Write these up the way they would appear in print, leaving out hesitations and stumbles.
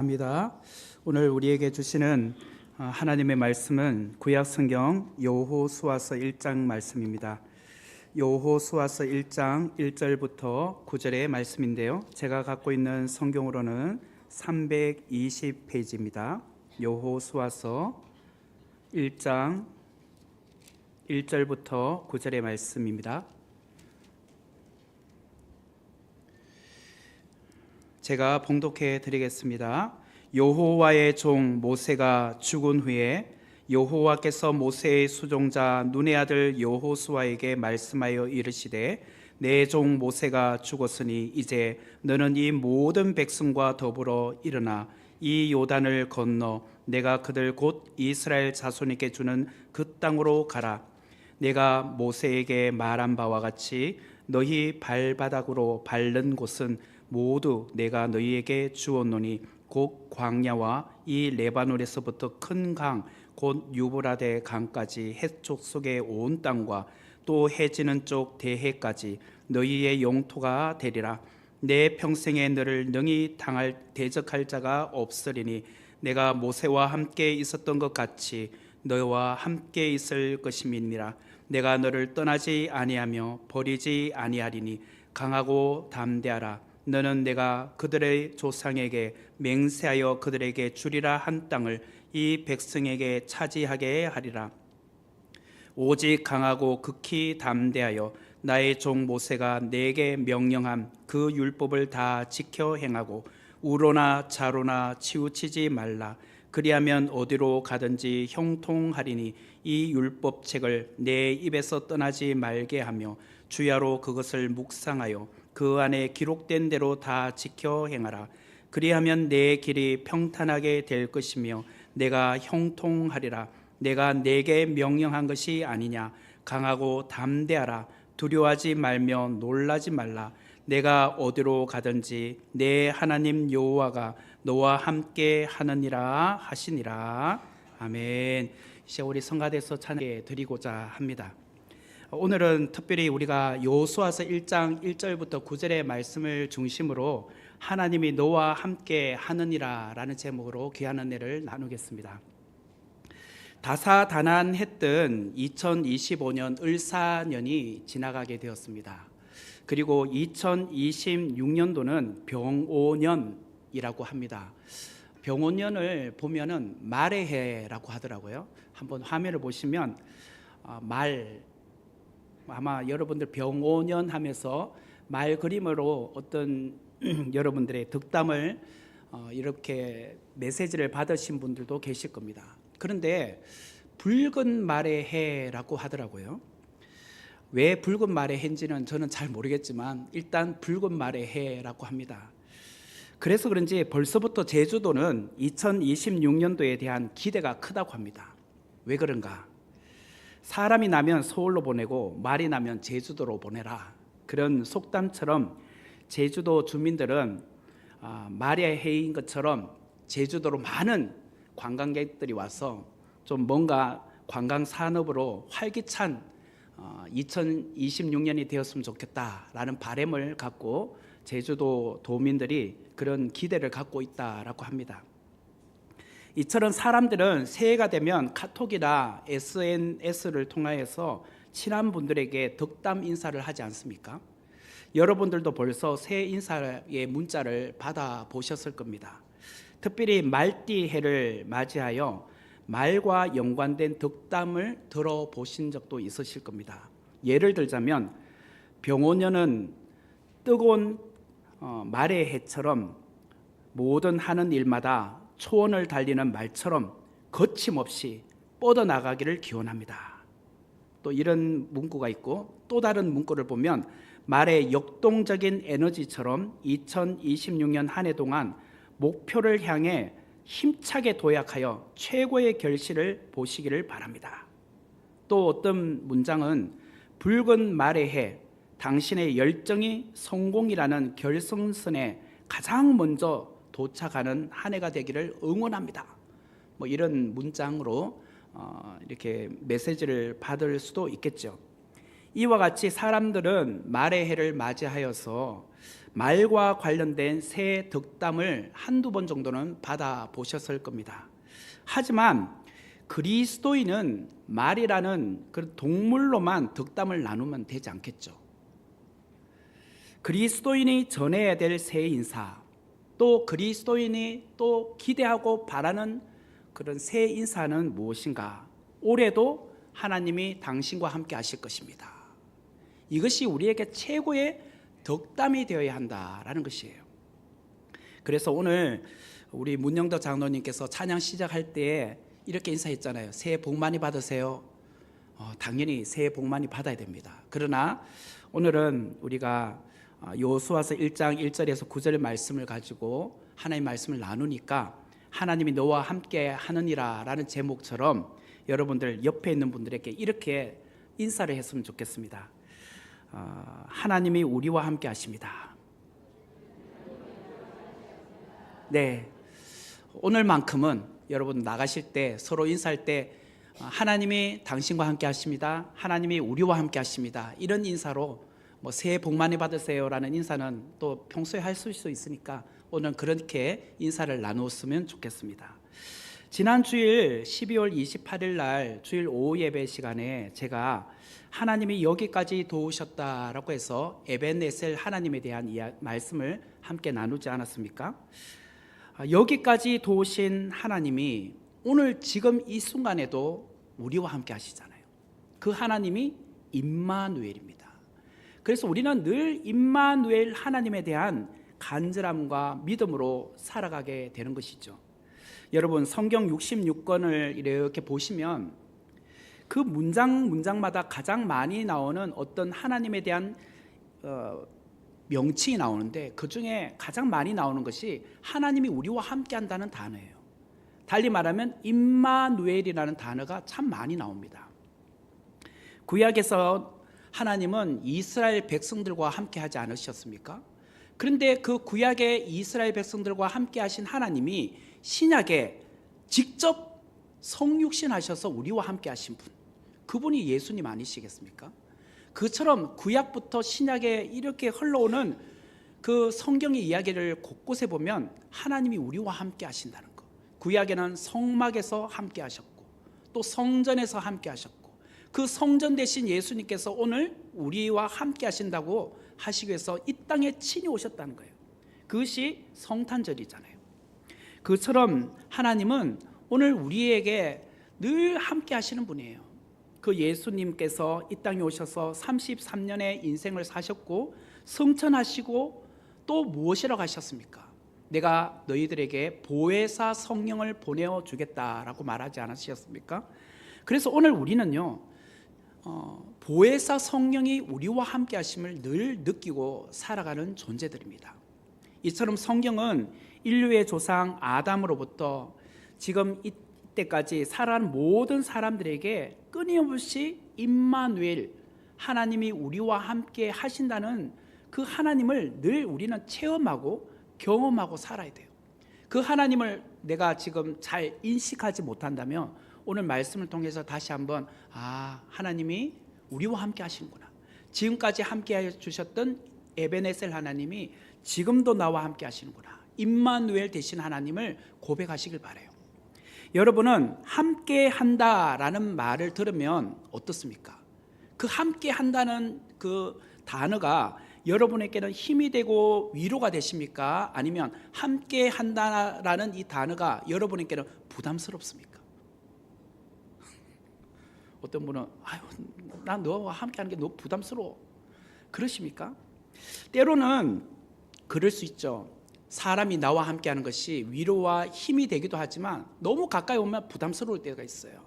합니다. 오늘 우리에게 주시는 하나님의 말씀은 구약 성경 여호수아서 1장 말씀입니다. 여호수아서 1장 1절부터 9절의 말씀인데요. 제가 갖고 있는 성경으로는 320페이지입니다. 여호수아서 1장 1절부터 9절의 말씀입니다. 제가 봉독해 드리겠습니다. 여호와의 종 모세가 죽은 후에 여호와께서 모세의 수종자 눈의 아들 여호수아에게 말씀하여 이르시되 내 종 모세가 죽었으니 이제 너는 이 모든 백성과 더불어 일어나 이 요단을 건너 내가 그들 곧 이스라엘 자손에게 주는 그 땅으로 가라. 내가 모세에게 말한 바와 같이 너희 발바닥으로 밟는 곳은 모두 내가 너희에게 주었노니 곧 광야와 이 레바논에서부터 큰 강 곧 유브라데 강까지 해쪽 속의 온 땅과 또 해지는 쪽 대해까지 너희의 영토가 되리라. 내 평생에 너를 능히 대적할 자가 없으리니 내가 모세와 함께 있었던 것 같이 너와 함께 있을 것임이니라. 내가 너를 떠나지 아니하며 버리지 아니하리니 강하고 담대하라. 너는 내가 그들의 조상에게 맹세하여 그들에게 주리라 한 땅을 이 백성에게 차지하게 하리라. 오직 강하고 극히 담대하여 나의 종 모세가 내게 명령한 그 율법을 다 지켜 행하고 우로나 좌로나 치우치지 말라. 그리하면 어디로 가든지 형통하리니 이 율법책을 내 입에서 떠나지 말게 하며 주야로 그것을 묵상하여 그 안에 기록된 대로 다 지켜 행하라. 그리하면 내 길이 평탄하게 될 것이며 내가 형통하리라. 내가 내게 명령한 것이 아니냐. 강하고 담대하라. 두려워하지 말며 놀라지 말라. 내가 어디로 가든지 내 하나님 여호와가 너와 함께 하느니라 하시니라. 아멘. 이제 우리 성가대에서 찬양해 드리고자 합니다. 오늘은 특별히 우리가 여호수아서 1장 1절부터 9절의 말씀을 중심으로 하나님이 너와 함께 하느니라 라는 제목으로 귀한 은혜를 나누겠습니다. 다사다난했던 2025년 을사년이 지나가게 되었습니다. 그리고 2026년도는 병오년이라고 합니다. 병오년을 보면은 말의 해라고 하더라고요. 한번 화면을 보시면 아마 여러분들 병오년 하면서 말 그림으로 어떤 여러분들의 덕담을 이렇게 메시지를 받으신 분들도 계실 겁니다. 그런데 붉은 말의 해라고 하더라고요. 왜 붉은 말의 해인지는 저는 잘 모르겠지만 일단 붉은 말의 해라고 합니다. 그래서 그런지 벌써부터 제주도는 2026년도에 대한 기대가 크다고 합니다. 왜 그런가? 사람이 나면 서울로 보내고 말이 나면 제주도로 보내라. 그런 속담처럼 제주도 주민들은 말의 해인 것처럼 제주도로 많은 관광객들이 와서 좀 뭔가 관광 산업으로 활기찬 2026년이 되었으면 좋겠다라는 바람을 갖고 제주도 도민들이 그런 기대를 갖고 있다라고 합니다. 이처럼 사람들은 새해가 되면 카톡이나 SNS를 통하여서 친한 분들에게 덕담 인사를 하지 않습니까? 여러분들도 벌써 새해 인사의 문자를 받아보셨을 겁니다. 특별히 말띠해를 맞이하여 말과 연관된 덕담을 들어보신 적도 있으실 겁니다. 예를 들자면 병오년은 뜨거운 말의 해처럼 모든 하는 일마다 초원을 달리는 말처럼 거침없이 뻗어나가기를 기원합니다. 또 이런 문구가 있고 또 다른 문구를 보면 말의 역동적인 에너지처럼 2026년 한 해 동안 목표를 향해 힘차게 도약하여 최고의 결실을 보시기를 바랍니다. 또 어떤 문장은 붉은 말의 해, 당신의 열정이 성공이라는 결승선에 가장 먼저 도착하는 한 해가 되기를 응원합니다. 이런 문장으로 이렇게 메시지를 받을 수도 있겠죠. 이와 같이 사람들은 말의 해를 맞이하여서 말과 관련된 새 덕담을 한두 번 정도는 받아보셨을 겁니다. 하지만 그리스도인은 말이라는 그 동물로만 덕담을 나누면 되지 않겠죠. 그리스도인이 전해야 될 새 인사, 또 그리스도인이 또 기대하고 바라는 그런 새 인사는 무엇인가? 올해도 하나님이 당신과 함께 하실 것입니다. 이것이 우리에게 최고의 덕담이 되어야 한다라는 것이에요. 그래서 오늘 우리 문영덕 장로님께서 찬양 시작할 때 이렇게 인사했잖아요. 새해 복 많이 받으세요. 당연히 새해 복 많이 받아야 됩니다. 그러나 오늘은 우리가 여호수아서 1장 1절에서 9절 말씀을 가지고 하나님의 말씀을 나누니까 하나님이 너와 함께 하느니라 라는 제목처럼 여러분들 옆에 있는 분들에게 이렇게 인사를 했으면 좋겠습니다. 하나님이 우리와 함께 하십니다. 네, 오늘만큼은 여러분 나가실 때 서로 인사할 때 하나님이 당신과 함께 하십니다. 하나님이 우리와 함께 하십니다. 이런 인사로 새해 복 많이 받으세요 라는 인사는 또 평소에 할 수 있으니까 오늘 그렇게 인사를 나누었으면 좋겠습니다. 지난 주일 12월 28일 날 주일 오후 예배 시간에 제가 하나님이 여기까지 도우셨다라고 해서 에벤네셀 하나님에 대한 말씀을 함께 나누지 않았습니까? 여기까지 도우신 하나님이 오늘 지금 이 순간에도 우리와 함께 하시잖아요. 그 하나님이 임마누엘입니다. 그래서 우리는 늘 임마누엘 하나님에 대한 간절함과 믿음으로 살아가게 되는 것이죠. 여러분 성경 66권을 이렇게 보시면 그 문장마다 가장 많이 나오는 어떤 하나님에 대한 명칭이 나오는데 그 중에 가장 많이 나오는 것이 하나님이 우리와 함께 한다는 단어예요. 달리 말하면 임마누엘이라는 단어가 참 많이 나옵니다. 구약에서 하나님은 이스라엘 백성들과 함께 하지 않으셨습니까? 그런데 그 구약의 이스라엘 백성들과 함께 하신 하나님이 신약에 직접 성육신 하셔서 우리와 함께 하신 분, 그분이 예수님 아니시겠습니까? 그처럼 구약부터 신약에 이렇게 흘러오는 그 성경의 이야기를 곳곳에 보면 하나님이 우리와 함께 하신다는 것. 구약에는 성막에서 함께 하셨고 또 성전에서 함께 하셨고 그 성전 대신 예수님께서 오늘 우리와 함께 하신다고 하시기 위해서 이 땅에 친히 오셨다는 거예요. 그것이 성탄절이잖아요. 그처럼 하나님은 오늘 우리에게 늘 함께 하시는 분이에요. 그 예수님께서 이 땅에 오셔서 33년의 인생을 사셨고 성천하시고 또 무엇이라고 하셨습니까? 내가 너희들에게 보혜사 성령을 보내주겠다라고 말하지 않으셨습니까? 그래서 오늘 우리는요 보혜사 성령이 우리와 함께 하심을 늘 느끼고 살아가는 존재들입니다. 이처럼 성경은 인류의 조상 아담으로부터 지금 이때까지 살아가는 모든 사람들에게 끊임없이 임마누엘 하나님이 우리와 함께 하신다는 그 하나님을 늘 우리는 체험하고 경험하고 살아야 돼요. 그 하나님을 내가 지금 잘 인식하지 못한다면 오늘 말씀을 통해서 다시 한번 하나님이 우리와 함께 하시는구나. 지금까지 함께 해주셨던 에베네셀 하나님이 지금도 나와 함께 하시는구나. 임마누엘 되신 하나님을 고백하시길 바라요. 여러분은 함께 한다라는 말을 들으면 어떻습니까? 그 함께 한다는 그 단어가 여러분에게는 힘이 되고 위로가 되십니까? 아니면 함께 한다라는 이 단어가 여러분에게는 부담스럽습니까? 어떤 분은 난 너와 함께 하는 게 너무 부담스러워. 그러십니까? 때로는 그럴 수 있죠. 사람이 나와 함께 하는 것이 위로와 힘이 되기도 하지만 너무 가까이 오면 부담스러울 때가 있어요.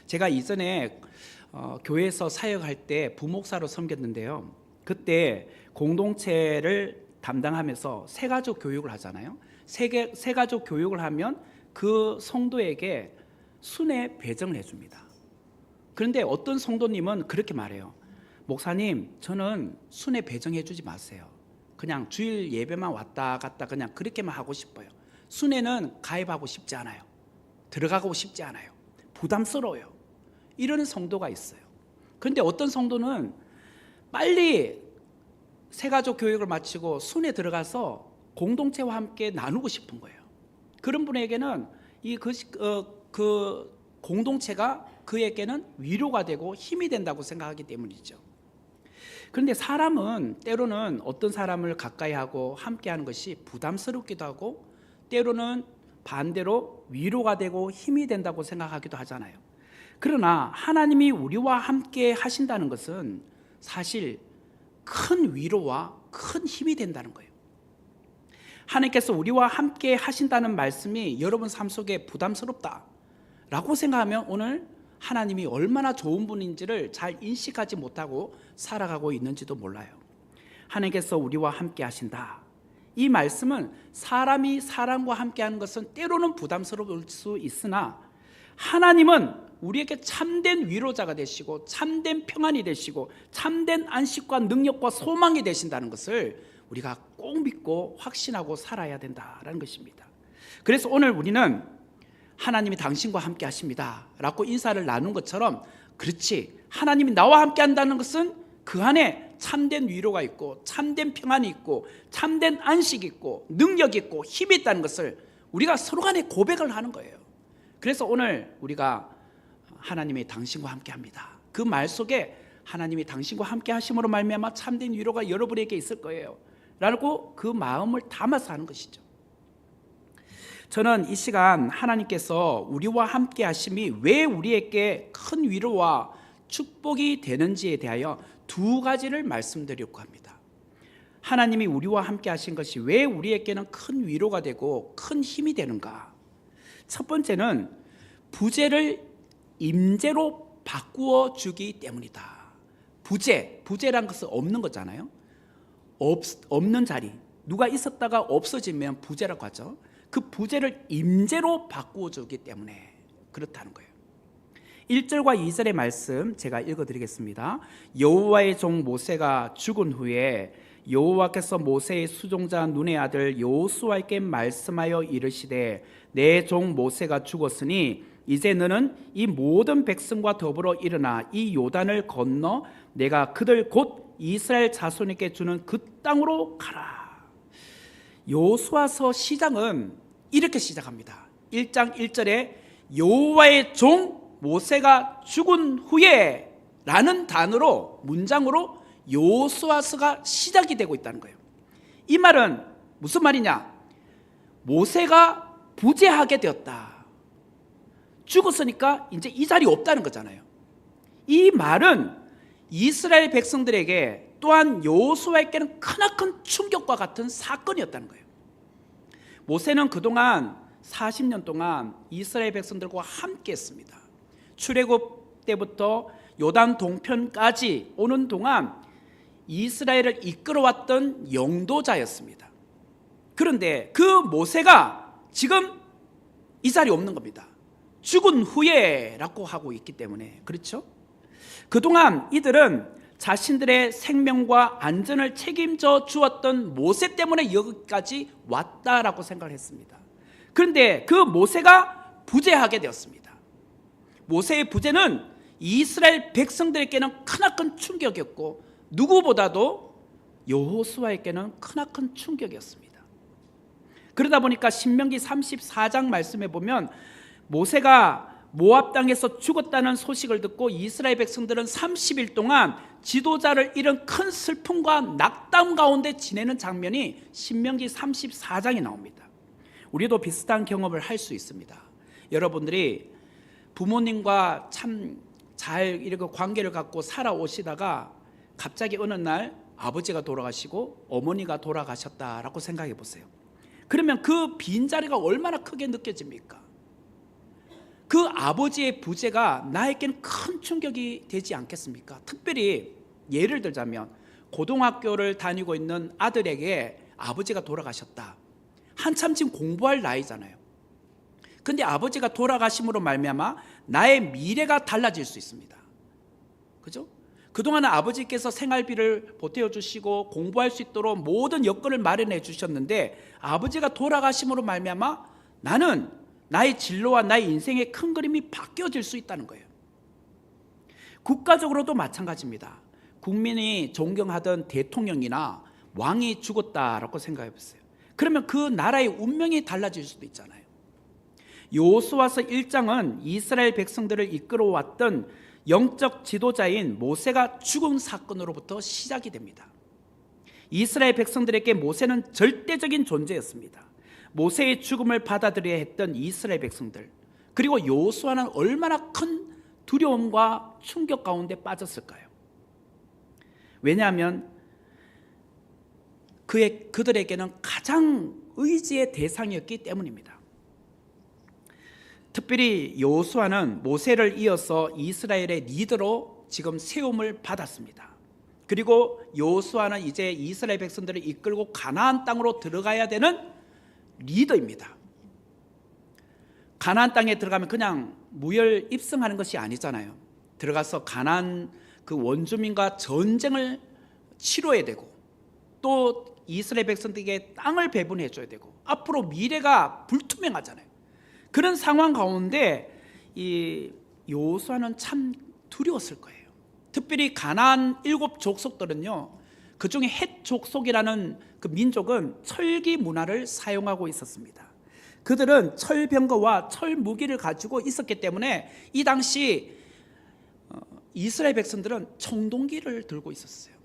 제가 이전에 교회에서 사역할 때 부목사로 섬겼는데요. 그때 공동체를 담당하면서 새가족 교육을 하잖아요. 새가족 교육을 하면 그 성도에게 순회 배정을 해줍니다. 그런데 어떤 성도님은 그렇게 말해요. 목사님, 저는 순회 배정해 주지 마세요. 그냥 주일 예배만 왔다 갔다 그냥 그렇게만 하고 싶어요. 순회는 가입하고 싶지 않아요. 들어가고 싶지 않아요. 부담스러워요. 이런 성도가 있어요. 그런데 어떤 성도는 빨리 새가족 교육을 마치고 순에 들어가서 공동체와 함께 나누고 싶은 거예요. 그런 분에게는 그 공동체가 그에게는 위로가 되고 힘이 된다고 생각하기 때문이죠. 그런데 사람은 때로는 어떤 사람을 가까이 하고 함께 하는 것이 부담스럽기도 하고 때로는 반대로 위로가 되고 힘이 된다고 생각하기도 하잖아요. 그러나 하나님이 우리와 함께 하신다는 것은 사실 큰 위로와 큰 힘이 된다는 거예요. 하나님께서 우리와 함께 하신다는 말씀이 여러분 삶 속에 부담스럽다라고 생각하면 오늘 하나님이 얼마나 좋은 분인지를 잘 인식하지 못하고 살아가고 있는지도 몰라요. 하나님께서 우리와 함께 하신다. 이 말씀은 사람이 사람과 함께하는 것은 때로는 부담스러울 수 있으나 하나님은 우리에게 참된 위로자가 되시고 참된 평안이 되시고 참된 안식과 능력과 소망이 되신다는 것을 우리가 꼭 믿고 확신하고 살아야 된다는 것입니다. 그래서 오늘 우리는 하나님이 당신과 함께 하십니다 라고 인사를 나눈 것처럼, 그렇지, 하나님이 나와 함께 한다는 것은 그 안에 참된 위로가 있고 참된 평안이 있고 참된 안식이 있고 능력이 있고 힘이 있다는 것을 우리가 서로 간에 고백을 하는 거예요. 그래서 오늘 우리가 하나님이 당신과 함께 합니다, 그 말 속에 하나님이 당신과 함께 하심으로 말미암아 참된 위로가 여러분에게 있을 거예요 라고 그 마음을 담아서 하는 것이죠. 저는 이 시간 하나님께서 우리와 함께 하심이 왜 우리에게 큰 위로와 축복이 되는지에 대하여 두 가지를 말씀드리려고 합니다. 하나님이 우리와 함께 하신 것이 왜 우리에게는 큰 위로가 되고 큰 힘이 되는가? 첫 번째는 부재를 임재로 바꾸어 주기 때문이다. 부재란 것은 없는 거잖아요. 없는 자리, 누가 있었다가 없어지면 부재라고 하죠. 그 부재를 임재로 바꾸어 주기 때문에 그렇다는 거예요. 1절과 2절의 말씀 제가 읽어드리겠습니다. 여호와의 종 모세가 죽은 후에 여호와께서 모세의 수종자 눈의 아들 여호수아에게 말씀하여 이르시되 내 종 모세가 죽었으니 이제 너는 이 모든 백성과 더불어 일어나 이 요단을 건너 내가 그들 곧 이스라엘 자손에게 주는 그 땅으로 가라. 여호수아서 시작은 이렇게 시작합니다. 1장 1절에 여호와의 종 모세가 죽은 후에 라는 단어로 문장으로 여호수아서가 시작이 되고 있다는 거예요. 이 말은 무슨 말이냐? 모세가 부재하게 되었다. 죽었으니까 이제 이 자리 없다는 거잖아요. 이 말은 이스라엘 백성들에게 또한 여호수아에게는 크나큰 충격과 같은 사건이었다는 거예요. 모세는 그동안 40년 동안 이스라엘 백성들과 함께 했습니다. 출애굽 때부터 요단 동편까지 오는 동안 이스라엘을 이끌어왔던 영도자였습니다. 그런데 그 모세가 지금 이 자리에 없는 겁니다. 죽은 후에 라고 하고 있기 때문에. 그렇죠? 그동안 이들은 자신들의 생명과 안전을 책임져 주었던 모세 때문에 여기까지 왔다라고 생각을 했습니다. 그런데 그 모세가 부재하게 되었습니다. 모세의 부재는 이스라엘 백성들에게는 크나큰 충격이었고 누구보다도 여호수아에게는 크나큰 충격이었습니다. 그러다 보니까 신명기 34장 말씀에 보면 모세가 모압 땅에서 죽었다는 소식을 듣고 이스라엘 백성들은 30일 동안 지도자를 잃은 큰 슬픔과 낙담 가운데 지내는 장면이 신명기 34장에 나옵니다. 우리도 비슷한 경험을 할 수 있습니다. 여러분들이 부모님과 참 잘 이렇게 관계를 갖고 살아오시다가 갑자기 어느 날 아버지가 돌아가시고 어머니가 돌아가셨다라고 생각해 보세요. 그러면 그 빈자리가 얼마나 크게 느껴집니까? 그 아버지의 부재가 나에게는 큰 충격이 되지 않겠습니까? 특별히 예를 들자면 고등학교를 다니고 있는 아들에게 아버지가 돌아가셨다. 한참 지금 공부할 나이잖아요. 근데 아버지가 돌아가심으로 말미암아 나의 미래가 달라질 수 있습니다. 그죠? 그동안 아버지께서 생활비를 보태어 주시고 공부할 수 있도록 모든 여건을 마련해 주셨는데 아버지가 돌아가심으로 말미암아 나는 나의 진로와 나의 인생의 큰 그림이 바뀌어질 수 있다는 거예요. 국가적으로도 마찬가지입니다. 국민이 존경하던 대통령이나 왕이 죽었다라고 생각해 보세요. 그러면 그 나라의 운명이 달라질 수도 있잖아요. 여호수아서 1장은 이스라엘 백성들을 이끌어왔던 영적 지도자인 모세가 죽은 사건으로부터 시작이 됩니다. 이스라엘 백성들에게 모세는 절대적인 존재였습니다. 모세의 죽음을 받아들여야 했던 이스라엘 백성들, 그리고 여호수아는 얼마나 큰 두려움과 충격 가운데 빠졌을까요? 왜냐하면 그들에게는 가장 의지의 대상이었기 때문입니다. 특별히 여호수아는 모세를 이어서 이스라엘의 리더로 지금 세움을 받았습니다. 그리고 여호수아는 이제 이스라엘 백성들을 이끌고 가나안 땅으로 들어가야 되는 리더입니다. 가나안 땅에 들어가면 그냥 무혈 입성하는 것이 아니잖아요. 들어가서 가나안 그 원주민과 전쟁을 치러야 되고, 또 이스라엘 백성들에게 땅을 배분해 줘야 되고, 앞으로 미래가 불투명하잖아요. 그런 상황 가운데 이 여호수아는 참 두려웠을 거예요. 특별히 가나안 7 족속들은요, 그중에 헷 족속이라는 그 민족은 철기 문화를 사용하고 있었습니다. 그들은 철병거와 철무기를 가지고 있었기 때문에 이 당시 이스라엘 백성들은 청동기를 들고 있었어요.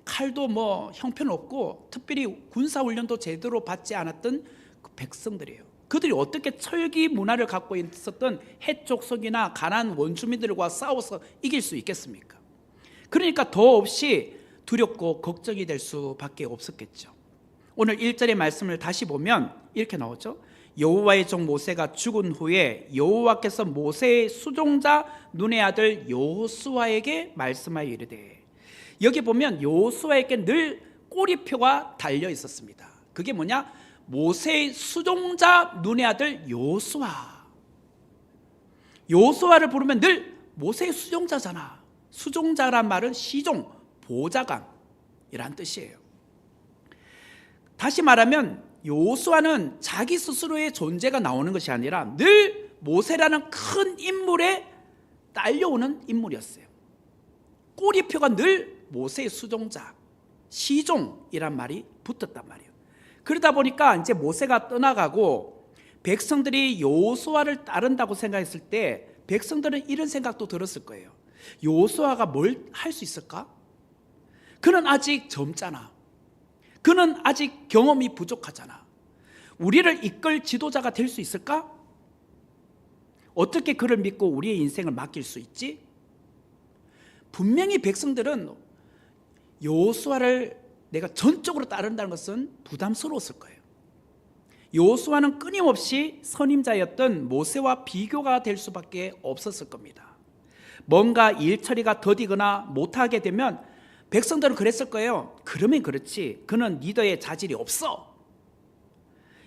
칼도 뭐 형편없고 특별히 군사훈련도 제대로 받지 않았던 그 백성들이에요. 그들이 어떻게 철기 문화를 갖고 있었던 헷 족속이나 가나안 원주민들과 싸워서 이길 수 있겠습니까? 그러니까 더없이 두렵고 걱정이 될 수밖에 없었겠죠. 오늘 1절의 말씀을 다시 보면 이렇게 나오죠. 여호와의 종 모세가 죽은 후에 여호와께서 모세의 수종자 눈의 아들 여호수아에게 말씀하여 이르되, 여기 보면 여호수아에게 늘 꼬리표가 달려 있었습니다. 그게 뭐냐? 모세의 수종자 눈의 아들 여호수아. 여호수아를 부르면 늘 모세의 수종자잖아. 수종자란 말은 시종, 보좌관이란 뜻이에요. 다시 말하면 여호수아는 자기 스스로의 존재가 나오는 것이 아니라 늘 모세라는 큰 인물에 딸려오는 인물이었어요. 꼬리표가 늘 모세의 수종자, 시종이란 말이 붙었단 말이에요. 그러다 보니까 이제 모세가 떠나가고 백성들이 여호수아를 따른다고 생각했을 때 백성들은 이런 생각도 들었을 거예요. 여호수아가 뭘 할 수 있을까? 그는 아직 젊잖아. 그는 아직 경험이 부족하잖아. 우리를 이끌 지도자가 될 수 있을까? 어떻게 그를 믿고 우리의 인생을 맡길 수 있지? 분명히 백성들은 여호수아를 내가 전적으로 따른다는 것은 부담스러웠을 거예요. 여호수아는 끊임없이 선임자였던 모세와 비교가 될 수밖에 없었을 겁니다. 뭔가 일 처리가 더디거나 못하게 되면 백성들은 그랬을 거예요. 그러면 그렇지, 그는 리더의 자질이 없어.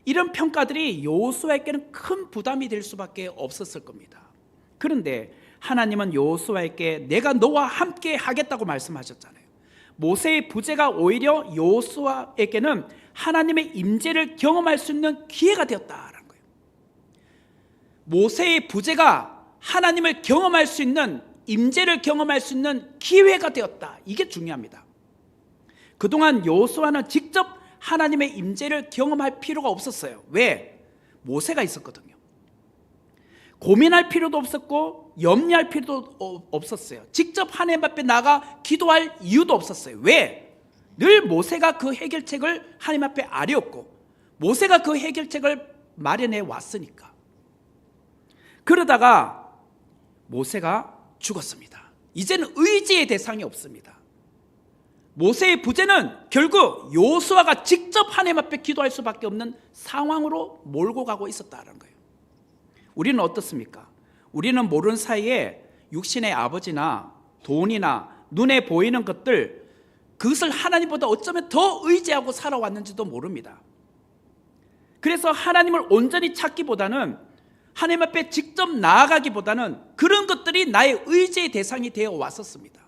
이런 평가들이 여호수아에게는 큰 부담이 될 수밖에 없었을 겁니다. 그런데 하나님은 여호수아에게 내가 너와 함께 하겠다고 말씀하셨잖아요. 모세의 부재가 오히려 여호수아에게는 하나님의 임재를 경험할 수 있는 기회가 되었다라는 거예요. 모세의 부재가 하나님을 경험할 수 있는, 임재를 경험할 수 있는 기회가 되었다. 이게 중요합니다. 그동안 여호수아는 직접 하나님의 임재를 경험할 필요가 없었어요. 왜? 모세가 있었거든요. 고민할 필요도 없었고 염려할 필요도 없었어요. 직접 하나님 앞에 나가 기도할 이유도 없었어요. 왜? 늘 모세가 그 해결책을 하나님 앞에 아뢰었고 모세가 그 해결책을 마련해 왔으니까. 그러다가 모세가 죽었습니다. 이제는 의지의 대상이 없습니다. 모세의 부재는 결국 여호수아가 직접 하나님 앞에 기도할 수밖에 없는 상황으로 몰고 가고 있었다는 거예요. 우리는 어떻습니까? 우리는 모르는 사이에 육신의 아버지나 돈이나 눈에 보이는 것들, 그것을 하나님보다 어쩌면 더 의지하고 살아왔는지도 모릅니다. 그래서 하나님을 온전히 찾기보다는, 하나님 앞에 직접 나아가기보다는 그런 것들이 나의 의지의 대상이 되어 왔었습니다.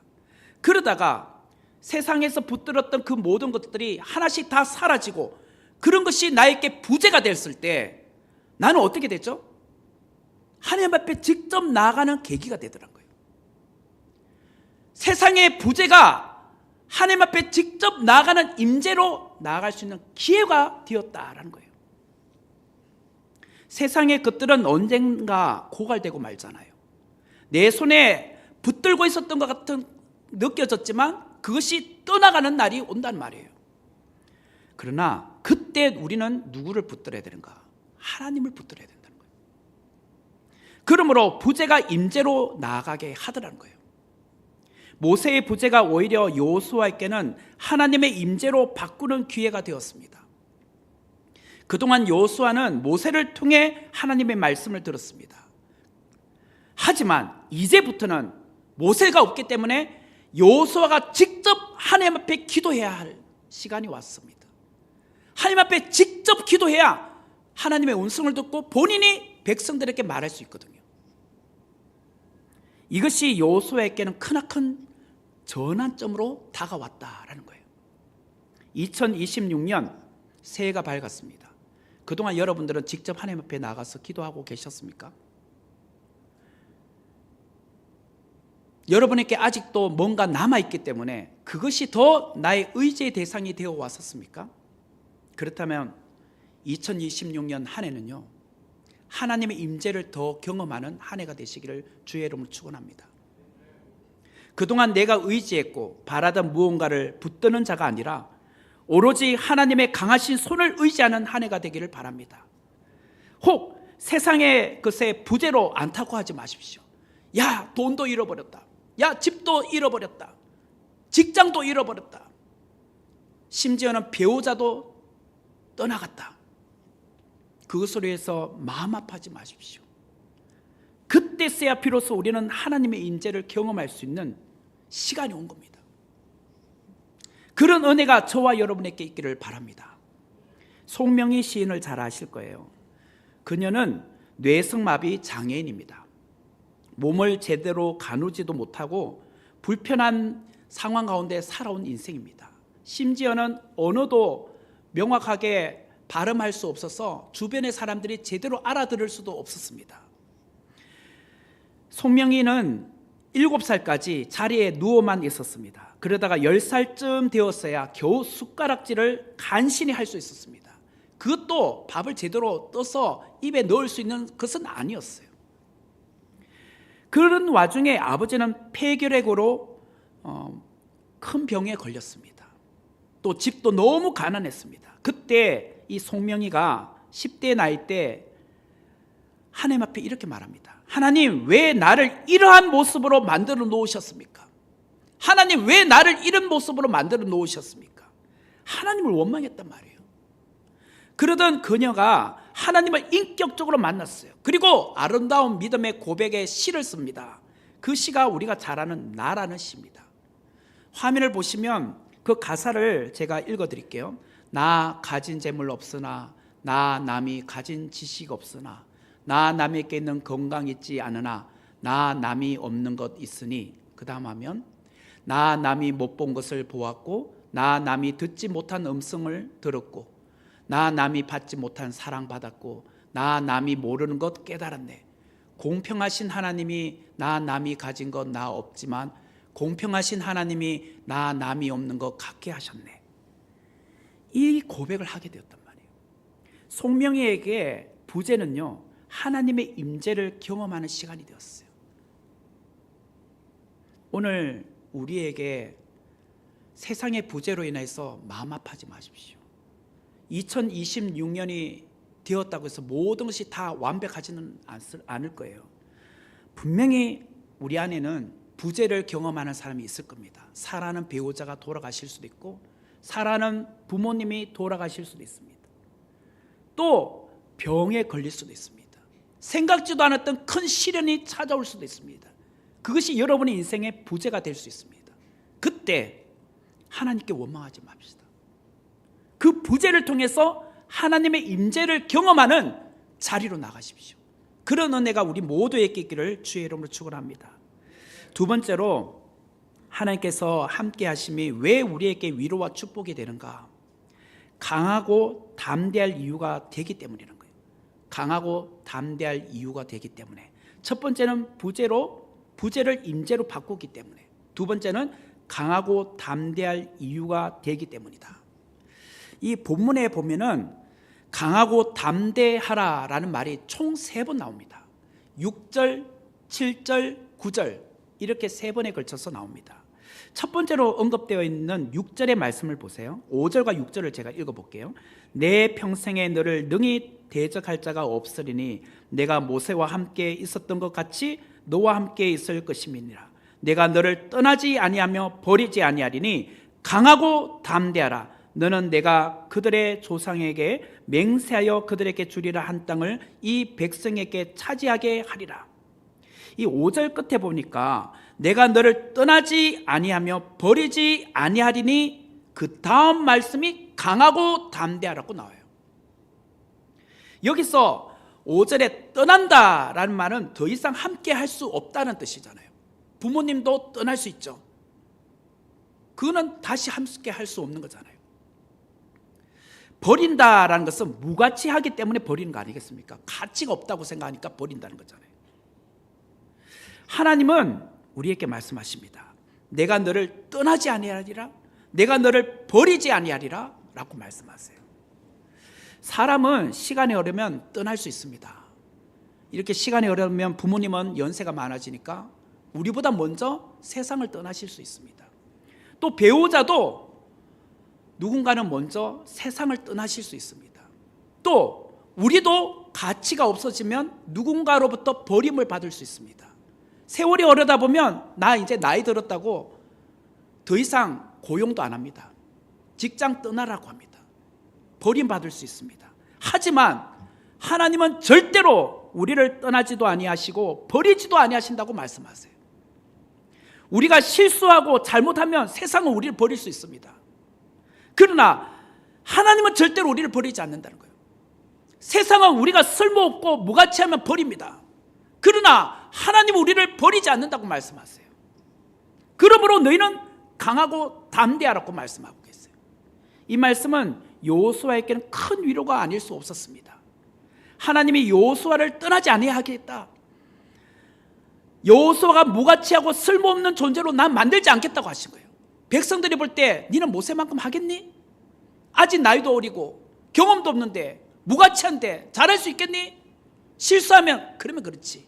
그러다가 세상에서 붙들었던 그 모든 것들이 하나씩 다 사라지고 그런 것이 나에게 부재가 됐을 때 나는 어떻게 됐죠? 하나님 앞에 직접 나아가는 계기가 되더라고요. 세상의 부재가 하나님 앞에 직접 나아가는 임재로 나아갈 수 있는 기회가 되었다라는 거예요. 세상의 것들은 언젠가 고갈되고 말잖아요. 내 손에 붙들고 있었던 것 같은 느껴졌지만 그것이 떠나가는 날이 온단 말이에요. 그러나 그때 우리는 누구를 붙들어야 되는가? 하나님을 붙들어야 된다는 거예요. 그러므로 부재가 임재로 나아가게 하더라는 거예요. 모세의 부재가 오히려 여호수아에게는 하나님의 임재로 바꾸는 기회가 되었습니다. 그동안 여호수아는 모세를 통해 하나님의 말씀을 들었습니다. 하지만 이제부터는 모세가 없기 때문에 여호수아가 직접 하나님 앞에 기도해야 할 시간이 왔습니다. 하나님 앞에 직접 기도해야 하나님의 음성을 듣고 본인이 백성들에게 말할 수 있거든요. 이것이 여호수아에게는 크나큰 전환점으로 다가왔다라는 거예요. 2026년 새해가 밝았습니다. 그동안 여러분들은 직접 하나님 앞에 나가서 기도하고 계셨습니까? 여러분에게 아직도 뭔가 남아있기 때문에 그것이 더 나의 의지의 대상이 되어 왔었습니까? 그렇다면 2026년 한 해는요, 하나님의 임재를 더 경험하는 한 해가 되시기를 주의 이름으로 축원합니다. 그동안 내가 의지했고 바라던 무언가를 붙드는 자가 아니라 오로지 하나님의 강하신 손을 의지하는 한 해가 되기를 바랍니다. 혹 세상의 것에 부재로 안타고 하지 마십시오. 야, 돈도 잃어버렸다. 야, 집도 잃어버렸다. 직장도 잃어버렸다. 심지어는 배우자도 떠나갔다. 그것으로 해서 마음 아파하지 마십시오. 그때서야 비로소 우리는 하나님의 인재를 경험할 수 있는 시간이 온 겁니다. 그런 은혜가 저와 여러분에게 있기를 바랍니다. 송명희 시인을 잘 아실 거예요. 그녀는 뇌성마비 장애인입니다. 몸을 제대로 가누지도 못하고 불편한 상황 가운데 살아온 인생입니다. 심지어는 언어도 명확하게 발음할 수 없어서 주변의 사람들이 제대로 알아들을 수도 없었습니다. 송명희는 7살까지 자리에 누워만 있었습니다. 그러다가 10살쯤 되었어야 겨우 숟가락질을 간신히 할 수 있었습니다. 그것도 밥을 제대로 떠서 입에 넣을 수 있는 것은 아니었어요. 그런 와중에 아버지는 폐결핵으로 큰 병에 걸렸습니다. 또 집도 너무 가난했습니다. 그때 이 송명희가 10대 나이 때 하나님 앞에 이렇게 말합니다. 하나님, 왜 나를 이러한 모습으로 만들어 놓으셨습니까? 하나님, 왜 나를 이런 모습으로 만들어 놓으셨습니까? 하나님을 원망했단 말이에요. 그러던 그녀가 하나님을 인격적으로 만났어요. 그리고 아름다운 믿음의 고백의 시를 씁니다. 그 시가 우리가 잘 아는 나라는 시입니다. 화면을 보시면 그 가사를 제가 읽어드릴게요. 나 가진 재물 없으나, 나 남이 가진 지식 없으나, 나 남에게 있는 건강 있지 않으나, 나 남이 없는 것 있으니, 그 다음 하면 나 남이 못 본 것을 보았고, 나 남이 듣지 못한 음성을 들었고, 나 남이 받지 못한 사랑 받았고, 나 남이 모르는 것 깨달았네. 공평하신 하나님이 나 남이 가진 것 나 없지만 공평하신 하나님이 나 남이 없는 것 갖게 하셨네. 이 고백을 하게 되었단 말이에요. 송명희에게 부재는요, 하나님의 임재를 경험하는 시간이 되었어요. 오늘 우리에게 세상의 부재로 인해서 마음 아파하지 마십시오. 2026년이 되었다고 해서 모든 것이 다 완벽하지는 않을 거예요. 분명히 우리 안에는 부재를 경험하는 사람이 있을 겁니다. 사랑하는 배우자가 돌아가실 수도 있고, 사랑하는 부모님이 돌아가실 수도 있습니다. 또 병에 걸릴 수도 있습니다. 생각지도 않았던 큰 시련이 찾아올 수도 있습니다. 그것이 여러분의 인생의 부재가 될 수 있습니다. 그때 하나님께 원망하지 맙시다. 그 부재를 통해서 하나님의 임재를 경험하는 자리로 나가십시오. 그런 은혜가 우리 모두에게 있기를 주의 이름으로 축원합니다. 두 번째로, 하나님께서 함께 하심이 왜 우리에게 위로와 축복이 되는가? 강하고 담대할 이유가 되기 때문이라는 거예요. 강하고 담대할 이유가 되기 때문에. 첫 번째는 부재를 임재로 바꾸기 때문에, 두 번째는 강하고 담대할 이유가 되기 때문이다. 이 본문에 보면은 강하고 담대하라라는 말이 총 3번 나옵니다. 6절, 7절, 9절 이렇게 3번에 걸쳐서 나옵니다. 첫 번째로 언급되어 있는 6절의 말씀을 보세요. 5절과 6절을 제가 읽어볼게요. 내 평생에 너를 능히 대적할 자가 없으리니 내가 모세와 함께 있었던 것 같이 너와 함께 있을 것임이니라. 내가 너를 떠나지 아니하며 버리지 아니하리니 강하고 담대하라. 너는 내가 그들의 조상에게 맹세하여 그들에게 주리라 한 땅을 이 백성에게 차지하게 하리라. 이 5절 끝에 보니까 내가 너를 떠나지 아니하며 버리지 아니하리니 그 다음 말씀이 강하고 담대하라고 나와요. 여기서 5절에 떠난다라는 말은 더 이상 함께 할 수 없다는 뜻이잖아요. 부모님도 떠날 수 있죠. 그거는 다시 함께 할 수 없는 거잖아요. 버린다라는 것은 무가치하기 때문에 버리는 거 아니겠습니까? 가치가 없다고 생각하니까 버린다는 거잖아요. 하나님은 우리에게 말씀하십니다. 내가 너를 떠나지 아니하리라, 내가 너를 버리지 아니하리라 라고 말씀하세요. 사람은 시간이 흐르면 떠날 수 있습니다. 이렇게 시간이 흐르면 부모님은 연세가 많아지니까 우리보다 먼저 세상을 떠나실 수 있습니다. 또 배우자도 누군가는 먼저 세상을 떠나실 수 있습니다. 또 우리도 가치가 없어지면 누군가로부터 버림을 받을 수 있습니다. 세월이 오르다 보면 나 이제 나이 들었다고 더 이상 고용도 안 합니다. 직장 떠나라고 합니다. 버림받을 수 있습니다. 하지만 하나님은 절대로 우리를 떠나지도 아니하시고 버리지도 아니하신다고 말씀하세요. 우리가 실수하고 잘못하면 세상은 우리를 버릴 수 있습니다. 그러나 하나님은 절대로 우리를 버리지 않는다는 거예요. 세상은 우리가 쓸모없고 무가치하면 버립니다. 그러나 하나님은 우리를 버리지 않는다고 말씀하세요. 그러므로 너희는 강하고 담대하라고 말씀하고 계세요. 이 말씀은 여호수아에게는 큰 위로가 아닐 수 없었습니다. 하나님이 여호수아를 떠나지 아니하겠다, 여호수아가 무가치하고 쓸모없는 존재로 난 만들지 않겠다고 하신 거예요. 백성들이 볼 때 니는 모세만큼 하겠니? 아직 나이도 어리고 경험도 없는데 무가치한데 잘할 수 있겠니? 실수하면 그러면 그렇지.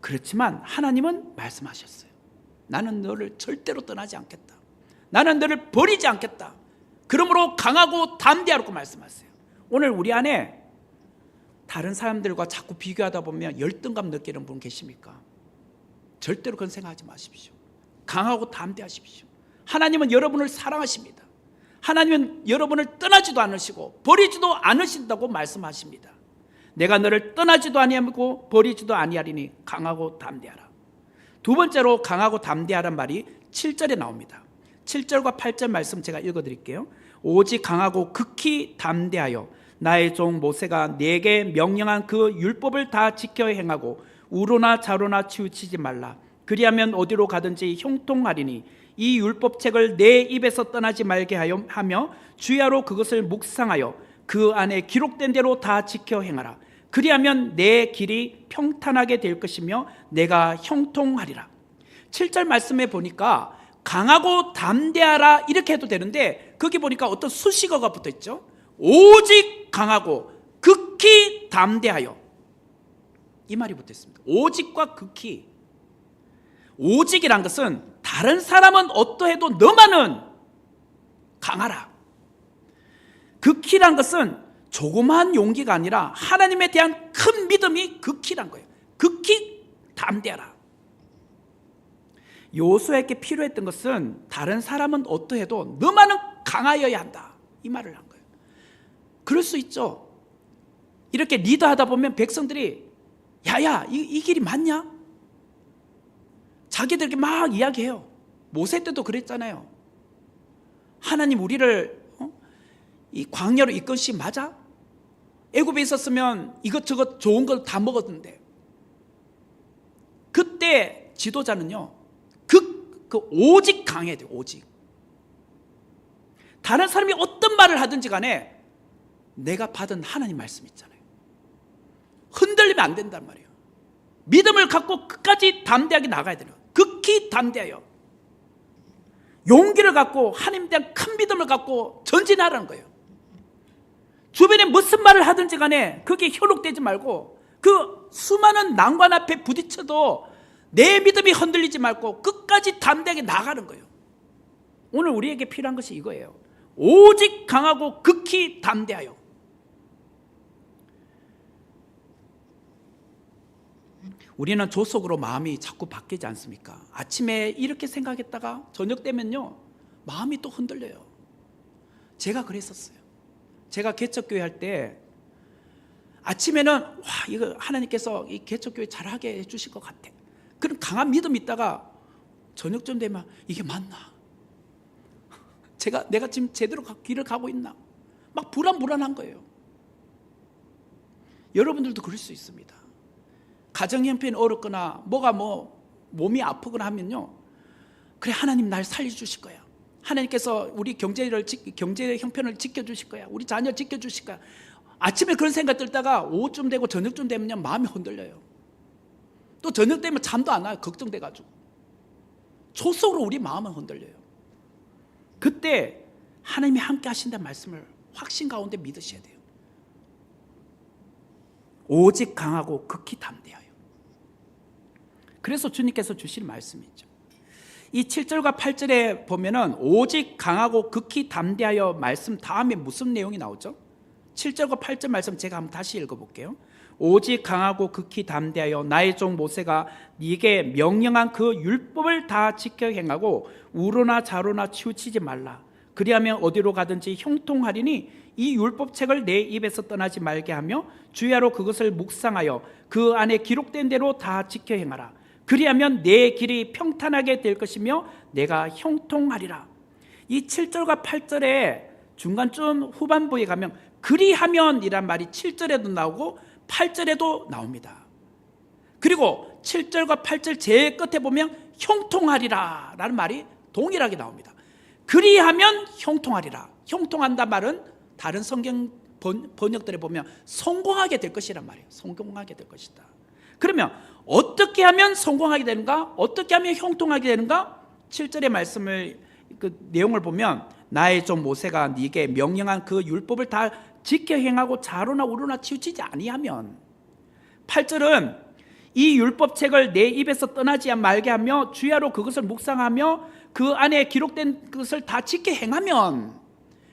그렇지만 하나님은 말씀하셨어요. 나는 너를 절대로 떠나지 않겠다. 나는 너를 버리지 않겠다. 그러므로 강하고 담대하라고 말씀하세요. 오늘 우리 안에 다른 사람들과 자꾸 비교하다 보면 열등감 느끼는 분 계십니까? 절대로 그런 생각하지 마십시오. 강하고 담대하십시오. 하나님은 여러분을 사랑하십니다. 하나님은 여러분을 떠나지도 않으시고 버리지도 않으신다고 말씀하십니다. 내가 너를 떠나지도 아니하고 버리지도 아니하리니 강하고 담대하라. 두 번째로 강하고 담대하란 말이 7절에 나옵니다. 7절과 8절 말씀 제가 읽어드릴게요. 오직 강하고 극히 담대하여 나의 종 모세가 내게 명령한 그 율법을 다 지켜 행하고 우로나 좌로나 치우치지 말라. 그리하면 어디로 가든지 형통하리니 이 율법책을 내 입에서 떠나지 말게 하며 주야로 그것을 묵상하여 그 안에 기록된 대로 다 지켜 행하라. 그리하면 내 길이 평탄하게 될 것이며 내가 형통하리라. 7절 말씀에 보니까 강하고 담대하라 이렇게 해도 되는데 거기 보니까 어떤 수식어가 붙어있죠. 오직 강하고 극히 담대하여, 이 말이 붙어있습니다. 오직과 극히. 오직이란 것은 다른 사람은 어떠해도 너만은 강하라. 극히란 것은 조그마한 용기가 아니라 하나님에 대한 큰 믿음이 극히란 거예요. 극히 담대하라. 여호수아에게 필요했던 것은 다른 사람은 어떠해도 너만은 강하여야 한다, 이 말을 한 거예요. 그럴 수 있죠. 이렇게 리더하다 보면 백성들이 야야 이 길이 맞냐? 자기들에게 막 이야기해요. 모세 때도 그랬잖아요. 하나님 우리를 이 광야로 이끄시 맞아? 애굽에 있었으면 이것저것 좋은 걸 다 먹었는데. 그때 지도자는요 오직 강해야 돼요. 오직. 다른 사람이 어떤 말을 하든지 간에 내가 받은 하나님 말씀 있잖아요. 흔들리면 안 된단 말이에요. 믿음을 갖고 끝까지 담대하게 나가야 돼요. 극히 담대하여. 용기를 갖고 하나님에 대한 큰 믿음을 갖고 전진하라는 거예요. 주변에 무슨 말을 하든지 간에 그게 현혹되지 말고 그 수많은 난관 앞에 부딪혀도 내 믿음이 흔들리지 말고 끝까지 담대하게 나가는 거예요. 오늘 우리에게 필요한 것이 이거예요. 오직 강하고 극히 담대하여. 우리는 조속으로 마음이 자꾸 바뀌지 않습니까? 아침에 이렇게 생각했다가 저녁 되면요 마음이 또 흔들려요. 제가 그랬었어요. 제가 개척교회 할 때 아침에는 와 이거 하나님께서 이 개척교회 잘하게 해주실 것 같아. 그런 강한 믿음이 있다가 저녁쯤 되면 이게 맞나? 내가 지금 제대로 길을 가고 있나? 막 불안한 거예요. 여러분들도 그럴 수 있습니다. 가정 형편이 어렵거나 뭐가 몸이 아프거나 하면요, 그래 하나님 날 살려주실 거야. 하나님께서 우리 경제 형편을 지켜주실 거야. 우리 자녀 지켜주실 거야. 아침에 그런 생각 들다가 오후쯤 되고 저녁쯤 되면 마음이 흔들려요. 또 저녁 되면 잠도 안 와요. 걱정돼가지고. 조속으로 우리 마음은 흔들려요. 그때 하나님이 함께 하신다는 말씀을 확신 가운데 믿으셔야 돼요. 오직 강하고 극히 담대하여. 그래서 주님께서 주신 말씀이죠. 이 7절과 8절에 보면은 오직 강하고 극히 담대하여 말씀 다음에 무슨 내용이 나오죠? 7절과 8절 말씀 제가 한번 다시 읽어볼게요. 오직 강하고 극히 담대하여 나의 종 모세가 네게 명령한 그 율법을 다 지켜 행하고 우로나 좌로나 치우치지 말라. 그리하면 어디로 가든지 형통하리니 이 율법책을 내 입에서 떠나지 말게 하며 주야로 그것을 묵상하여 그 안에 기록된 대로 다 지켜 행하라. 그리하면 내 길이 평탄하게 될 것이며 내가 형통하리라. 이 7절과 8절의 중간쯤 후반부에 가면 그리하면 이란 말이 7절에도 나오고 8절에도 나옵니다. 그리고 7절과 8절 제일 끝에 보면 형통하리라 라는 말이 동일하게 나옵니다. 그리하면 형통하리라. 형통한다 말은 다른 성경 번역들에 보면 성공하게 될 것이란 말이에요. 성공하게 될 것이다. 그러면 어떻게 하면 성공하게 되는가? 어떻게 하면 형통하게 되는가? 7절의 말씀을 그 내용을 보면 나의 종 모세가 네게 명령한 그 율법을 다 지켜 행하고 좌로나 우로나 치우치지 아니하면, 8절은 이 율법책을 내 입에서 떠나지 말게 하며 주야로 그것을 묵상하며 그 안에 기록된 것을 다 지켜 행하면,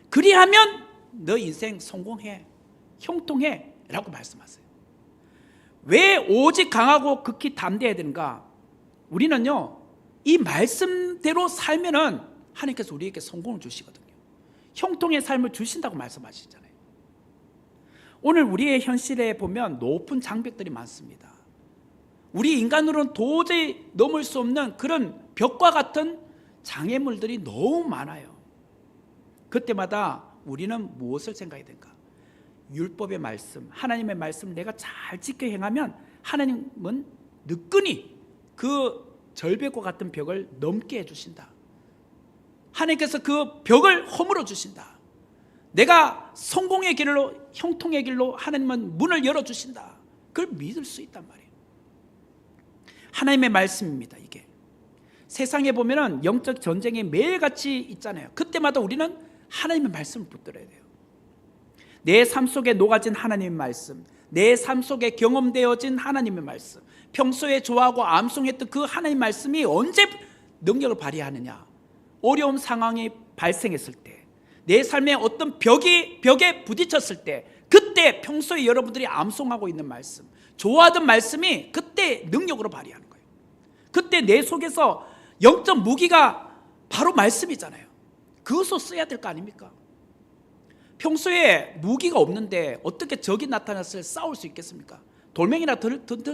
그리하면 너 인생 성공해, 형통해 라고 말씀하세요. 왜 오직 강하고 극히 담대해야 되는가? 우리는요 이 말씀대로 살면은 하나님께서 우리에게 성공을 주시거든요. 형통의 삶을 주신다고 말씀하시잖아요. 오늘 우리의 현실에 보면 높은 장벽들이 많습니다. 우리 인간으로는 도저히 넘을 수 없는 그런 벽과 같은 장애물들이 너무 많아요. 그때마다 우리는 무엇을 생각해야 될까? 율법의 말씀, 하나님의 말씀을 내가 잘 지켜 행하면 하나님은 느끈히 그 절벽과 같은 벽을 넘게 해주신다. 하나님께서 그 벽을 허물어 주신다. 내가 성공의 길로, 형통의 길로 하나님은 문을 열어주신다. 그걸 믿을 수 있단 말이에요. 하나님의 말씀입니다. 이게 세상에 보면은 영적 전쟁이 매일같이 있잖아요. 그때마다 우리는 하나님의 말씀을 붙들어야 돼요. 내 삶 속에 녹아진 하나님의 말씀, 내 삶 속에 경험되어진 하나님의 말씀, 평소에 좋아하고 암송했던 그 하나님의 말씀이 언제 능력을 발휘하느냐? 어려운 상황이 발생했을 때, 내 삶에 어떤 벽에 부딪혔을 때, 그때 평소에 여러분들이 암송하고 있는 말씀, 좋아하던 말씀이 그때 능력으로 발휘하는 거예요. 그때 내 속에서 영적 무기가 바로 말씀이잖아요. 그것을 써야 될 거 아닙니까? 평소에 무기가 없는데 어떻게 적이 나타났을 때 싸울 수 있겠습니까? 돌멩이나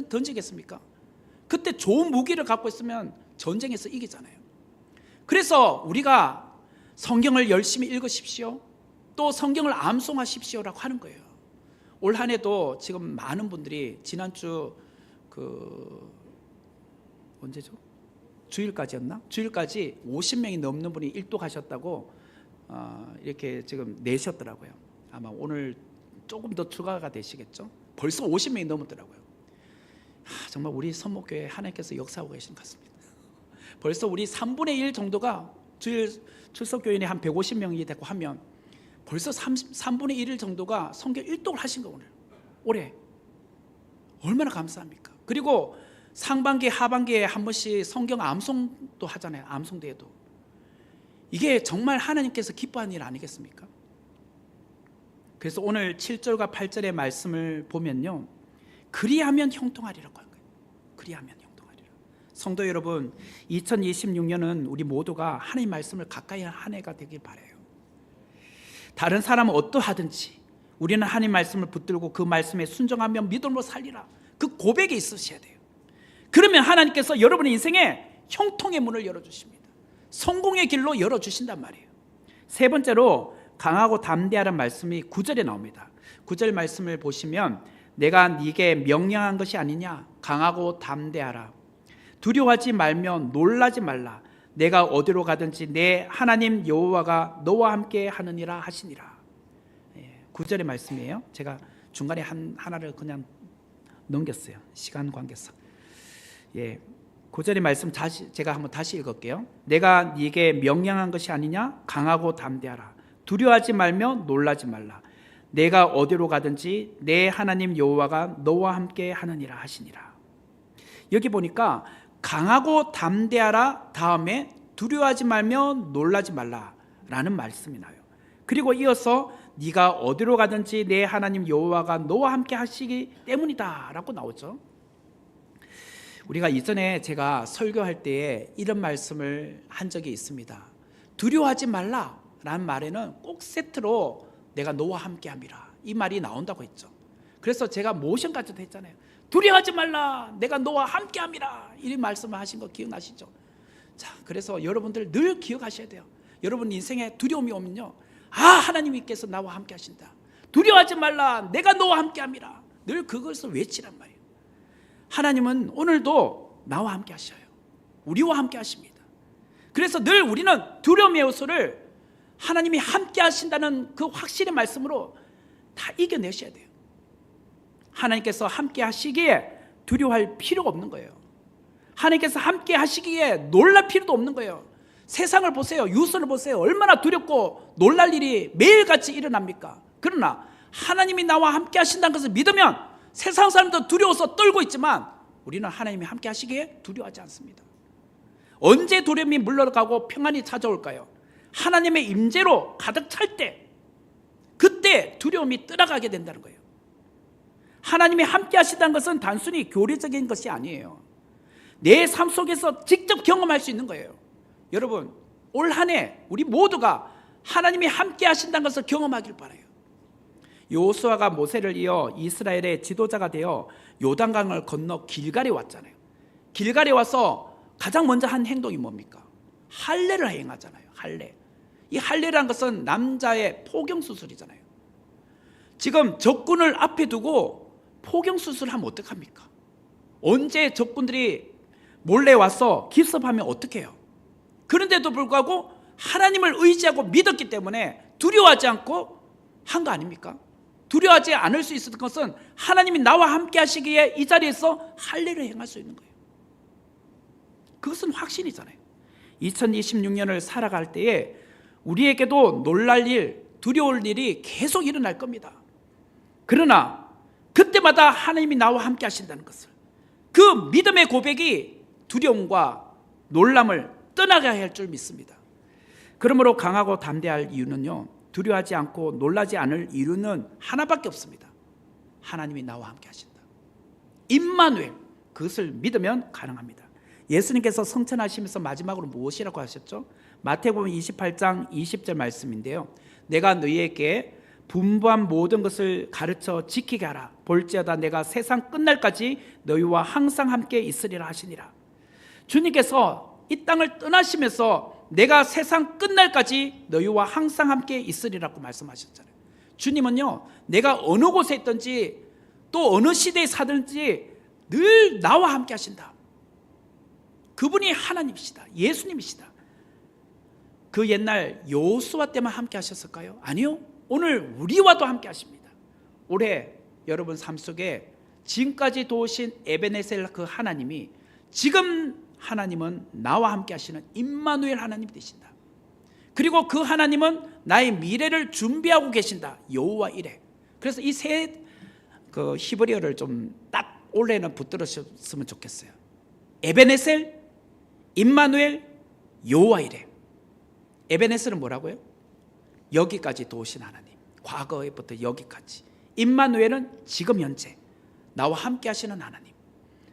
던지겠습니까? 그때 좋은 무기를 갖고 있으면 전쟁에서 이기잖아요. 그래서 우리가 성경을 열심히 읽으십시오. 또 성경을 암송하십시오라고 하는 거예요. 올 한 해도 지금 많은 분들이 지난주 언제죠? 주일까지였나? 주일까지 50명이 넘는 분이 일독하셨다고 이렇게 지금 내셨더라고요. 아마 오늘 조금 더 추가가 되시겠죠? 벌써 50명이 넘었더라고요. 정말 우리 선목교회 하나님께서 역사하고 계신 것 같습니다. 벌써 우리 3분의 1 정도가 주일 출석교인이 한 150명이 되고 하면 벌써 3분의 1 정도가 성경 일독을 하신 거 올해 얼마나 감사합니까? 그리고 상반기 하반기에 한 번씩 성경 암송도 하잖아요. 암송대회도. 이게 정말 하나님께서 기뻐하는 일 아니겠습니까? 그래서 오늘 7절과 8절의 말씀을 보면요, 그리하면 형통하리라고 한 거예요. 그리하면 형통하리라. 성도 여러분, 2026년은 우리 모두가 하나님 말씀을 가까이 하는 한 해가 되길 바라요. 다른 사람은 어떠하든지 우리는 하나님 말씀을 붙들고 그 말씀에 순종하며 믿음으로 살리라, 그 고백이 있으셔야 돼요. 그러면 하나님께서 여러분의 인생에 형통의 문을 열어주십니다. 성공의 길로 열어주신단 말이에요. 세 번째로 강하고 담대하라는 말씀이 9절에 나옵니다. 9절 말씀을 보시면 내가 네게 명령한 것이 아니냐, 강하고 담대하라, 두려워하지 말며 놀라지 말라, 내가 어디로 가든지 내 하나님 여호와가 너와 함께 하느니라 하시니라. 9절의 말씀이에요. 제가 중간에 하나를 그냥 넘겼어요, 시간 관계상. 9절의 말씀 제가 한번 다시 읽을게요. 내가 네게 명령한 것이 아니냐, 강하고 담대하라, 두려워하지 말며 놀라지 말라, 내가 어디로 가든지 내 하나님 여호와가 너와 함께 하느니라 하시니라. 여기 보니까 강하고 담대하라 다음에 두려워하지 말며 놀라지 말라라는 말씀이 나요. 그리고 이어서 네가 어디로 가든지 내 하나님 여호와가 너와 함께 하시기 때문이다 라고 나오죠. 우리가 이전에 제가 설교할 때에 이런 말씀을 한 적이 있습니다. 두려워하지 말라라는 말에는 꼭 세트로 내가 너와 함께 함이라, 이 말이 나온다고 했죠. 그래서 제가 모션까지도 했잖아요. 두려워하지 말라, 내가 너와 함께 함이라, 이 말씀을 하신 거 기억나시죠? 자, 그래서 여러분들 늘 기억하셔야 돼요. 여러분 인생에 두려움이 오면요, 하나님께서 나와 함께 하신다, 두려워하지 말라, 내가 너와 함께 함이라, 늘 그것을 외치란 말이에요. 하나님은 오늘도 나와 함께 하셔요. 우리와 함께 하십니다. 그래서 늘 우리는 두려움의 요소를 하나님이 함께 하신다는 그 확신의 말씀으로 다 이겨내셔야 돼요. 하나님께서 함께 하시기에 두려워할 필요가 없는 거예요. 하나님께서 함께 하시기에 놀랄 필요도 없는 거예요. 세상을 보세요. 유선을 보세요. 얼마나 두렵고 놀랄 일이 매일같이 일어납니까? 그러나 하나님이 나와 함께 하신다는 것을 믿으면 세상 사람도 두려워서 떨고 있지만 우리는 하나님이 함께 하시기에 두려워하지 않습니다. 언제 두려움이 물러가고 평안이 찾아올까요? 하나님의 임재로 가득 찰 때, 그때 두려움이 떠나가게 된다는 거예요. 하나님이 함께 하신다는 것은 단순히 교리적인 것이 아니에요. 내 삶 속에서 직접 경험할 수 있는 거예요. 여러분, 올 한 해 우리 모두가 하나님이 함께 하신다는 것을 경험하길 바라요. 여호수아가 모세를 이어 이스라엘의 지도자가 되어 요단강을 건너 길갈에 왔잖아요. 길갈에 와서 가장 먼저 한 행동이 뭡니까? 할례를 행하잖아요. 할례. 이 할례라는 것은 남자의 포경수술이잖아요. 지금 적군을 앞에 두고 포경수술을 하면 어떡합니까? 언제 적군들이 몰래 와서 기습하면 어떡해요? 그런데도 불구하고 하나님을 의지하고 믿었기 때문에 두려워하지 않고 한 거 아닙니까? 두려워하지 않을 수 있었던 것은 하나님이 나와 함께 하시기에 이 자리에서 할례를 행할 수 있는 거예요. 그것은 확신이잖아요. 2026년을 살아갈 때에 우리에게도 놀랄 일, 두려울 일이 계속 일어날 겁니다. 그러나 그때마다 하나님이 나와 함께 하신다는 것을, 그 믿음의 고백이 두려움과 놀람을 떠나가야 할 줄 믿습니다. 그러므로 강하고 담대할 이유는요, 두려워하지 않고 놀라지 않을 이유는 하나밖에 없습니다. 하나님이 나와 함께 하신다. 임마누엘, 그것을 믿으면 가능합니다. 예수님께서 성천하시면서 마지막으로 무엇이라고 하셨죠? 마태복음 28장 20절 말씀인데요, 내가 너희에게 분부한 모든 것을 가르쳐 지키게 하라. 볼지어다 내가 세상 끝날까지 너희와 항상 함께 있으리라 하시니라. 주님께서 이 땅을 떠나시면서 내가 세상 끝날까지 너희와 항상 함께 있으리라고 말씀하셨잖아요. 주님은요, 내가 어느 곳에 있든지 또 어느 시대에 사든지 늘 나와 함께 하신다. 그분이 하나님이시다. 예수님이시다. 그 옛날 여호수아 때만 함께 하셨을까요? 아니요. 오늘 우리와도 함께 하십니다. 올해 여러분 삶 속에 지금까지 도우신 에베네셀 그 하나님이 지금 하나님은 나와 함께 하시는 임마누엘 하나님이 되신다. 그리고 그 하나님은 나의 미래를 준비하고 계신다. 여호와 이레. 그래서 이 세 히브리어를 좀 딱 올해는 붙들으셨으면 좋겠어요. 에베네셀, 임마누엘, 여호와 이레. 에베네셀은 뭐라고요? 여기까지 도우신 하나님. 과거에부터 여기까지. 임마누엘은 지금 현재 나와 함께 하시는 하나님.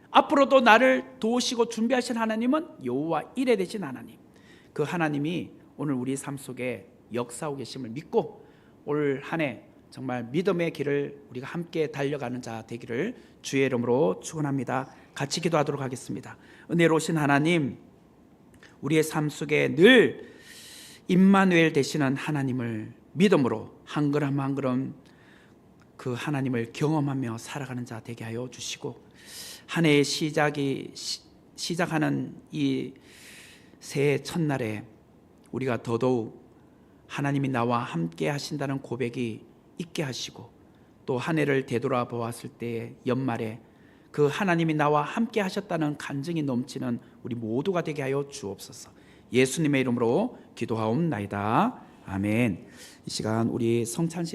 앞으로도 나를 도우시고 준비하신 하나님은 여호와 이레 되신 하나님. 그 하나님이 오늘 우리 삶 속에 역사하고 계심을 믿고 올 한 해 정말 믿음의 길을 우리가 함께 달려가는 자 되기를 주의 이름으로 축원합니다. 같이 기도하도록 하겠습니다. 은혜로우신 하나님, 우리의 삶 속에 늘 임마누엘 되시는 하나님을 믿음으로 한 걸음 한 걸음 그 하나님을 경험하며 살아가는 자 되게 하여 주시고, 한 해의 시작하는 이 새해 첫날에 우리가 더더욱 하나님이 나와 함께 하신다는 고백이 있게 하시고, 또 한 해를 되돌아보았을 때 연말에 그 하나님이 나와 함께 하셨다는 간증이 넘치는 우리 모두가 되게 하여 주옵소서. 예수님의 이름으로 기도하옵나이다. 아멘. 이 시간 우리 성찬식